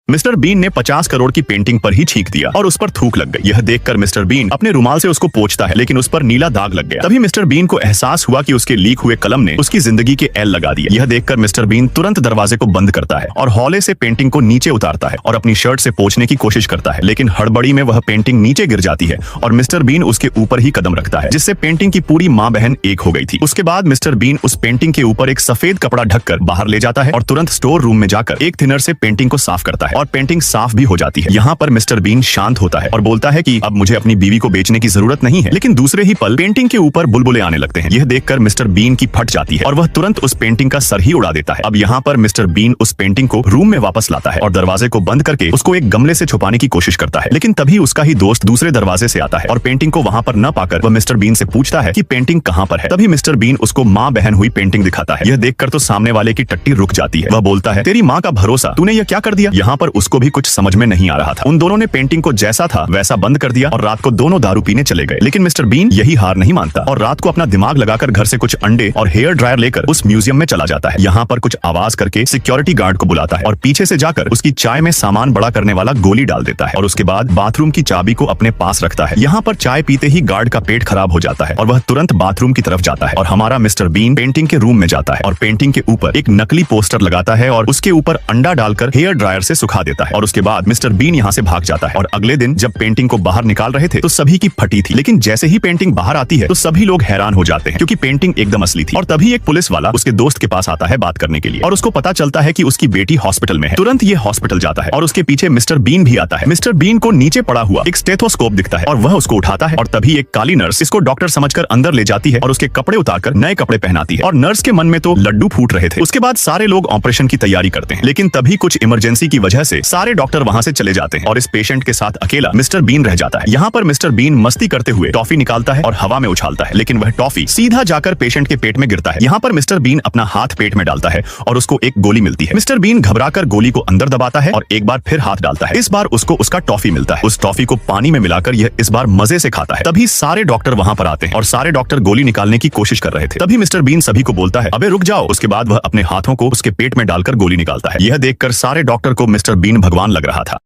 Mister been ने 50 करोड़ की painting पर ही छींक दिया और उस पर थूक लग गई। यह देखकर मिस्टर बीन अपने रुमाल से उसको पोंछता है, लेकिन उस पर नीला दाग लग गया। तभी मिस्टर बीन को एहसास हुआ कि उसके लीक हुए कलम ने उसकी जिंदगी के एल लगा दिए। यह देखकर मिस्टर बीन तुरंत दरवाजे को बंद करता है और हौले से पेंटिंग को नीचे उतारता है और अपनी शर्ट से पोंछने की कोशिश करता है, लेकिन हड़बड़ी में वह पेंटिंग नीचे गिर जाती है और मिस्टर बीन उसके ऊपर ही कदम रखता है, जिससे पेंटिंग की पूरी माँ बहन एक हो गई थी। उसके बाद मिस्टर बीन उस पेंटिंग के ऊपर एक सफेद कपड़ा ढककर बाहर ले जाता है और तुरंत स्टोर रूम में जाकर एक थिनर से पेंटिंग को साफ करता है और पेंटिंग साफ भी हो जाती है। यहाँ पर मिस्टर बीन शांत होता है और बोलता है कि अब मुझे अपनी बीवी को बेचने की जरूरत नहीं है, लेकिन दूसरे ही पल पेंटिंग के ऊपर बुलबुले आने लगते हैं। यह देखकर मिस्टर बीन की फट जाती है और वह तुरंत उस पेंटिंग का सर ही उड़ा देता है। अब यहाँ पर मिस्टर बीन उस पेंटिंग को रूम में वापस लाता है और दरवाजे को बंद करके उसको एक गमले से छुपाने की कोशिश करता है, लेकिन तभी उसका ही दोस्त दूसरे दरवाजे से आता है और पेंटिंग को वहाँ पर न पाकर वह मिस्टर बीन से पूछता है कि पेंटिंग कहाँ पर है। तभी मिस्टर बीन उसको माँ बहन हुई पेंटिंग दिखाता है। यह देखकर तो सामने वाले की टट्टी रुक जाती है। वह बोलता है, तेरी माँ का भरोसा, तूने यह क्या कर दिया। यहाँ पर उसको भी कुछ समझ में नहीं आ रहा था। उन दोनों ने पेंटिंग को जैसा था वैसा बंद कर दिया और रात को दोनों दारू पीने चले गए। लेकिन मिस्टर बीन यही हार नहीं मानता और रात को अपना दिमाग लगाकर घर से कुछ अंडे और हेयर ड्रायर लेकर उस म्यूजियम में चला जाता है। यहाँ पर कुछ आवाज करके सिक्योरिटी गार्ड को बुलाता है और पीछे से जाकर उसकी चाय में सामान बड़ा करने वाला गोली डाल देता है और उसके बाद बाथरूम की चाबी को अपने पास रखता है। यहाँ पर चाय पीते ही गार्ड का पेट खराब हो जाता है और वह तुरंत बाथरूम की तरफ जाता है और हमारा मिस्टर बीन पेंटिंग के रूम में जाता है और पेंटिंग के ऊपर एक नकली पोस्टर लगाता है और उसके ऊपर अंडा डालकर हेयर ड्रायर से सुखा देता है और उसके बाद मिस्टर बीन यहाँ से भाग जाता है। और अगले दिन जब पेंटिंग को बाहर निकाल रहे थे तो सभी की फटी थी, लेकिन जैसे ही पेंटिंग बाहर आती है तो सभी लोग हैरान हो जाते हैं क्योंकि पेंटिंग एकदम असली थी। और तभी एक पुलिस वाला उसके दोस्त के पास आता है बात करने के लिए और उसको पता चलता है कि उसकी बेटी हॉस्पिटल में है। तुरंत ये हॉस्पिटल जाता है और उसके पीछे मिस्टर बीन भी आता है। मिस्टर बीन को नीचे पड़ा हुआ एक स्टेथोस्कोप दिखता है और वह उसको उठाता है और तभी एक काली नर्स इसको डॉक्टर समझकर अंदर ले जाती है और उसके कपड़े उतारकर नए कपड़े पहनाती है और नर्स के मन में तो लड्डू फूट रहे थे। उसके बाद सारे लोग ऑपरेशन की तैयारी करते हैं, लेकिन तभी कुछ इमरजेंसी की वजह से सारे डॉक्टर वहां से चले जाते हैं और इस पेशेंट के साथ अकेला मिस्टर बीन रह जाता है। यहाँ पर मिस्टर बीन मस्ती करते हुए टॉफी निकालता है और हवा में उछालता है, लेकिन वह टॉफी सीधा जाकर पेशेंट के पेट में गिरता है। यहाँ पर मिस्टर बीन अपना हाथ पेट में डालता है और उसको एक गोली मिलती है। मिस्टर बीन घबराकर गोली को अंदर दबाता है और एक बार फिर हाथ डालता है। इस बार उसको उसका टॉफी मिलता है। उस टॉफी को पानी में मिलाकर यह इस बार मजे से खाता है। तभी सारे डॉक्टर वहां पर आते हैं और सारे डॉक्टर गोली निकालने की कोशिश कर रहे थे। तभी मिस्टर बीन सभी को बोलता है, अबे रुक जाओ। उसके बाद वह अपने हाथों को उसके पेट में डालकर गोली निकालता है। यह देखकर सारे डॉक्टर को मिस्टर बीन भगवान लग रहा था।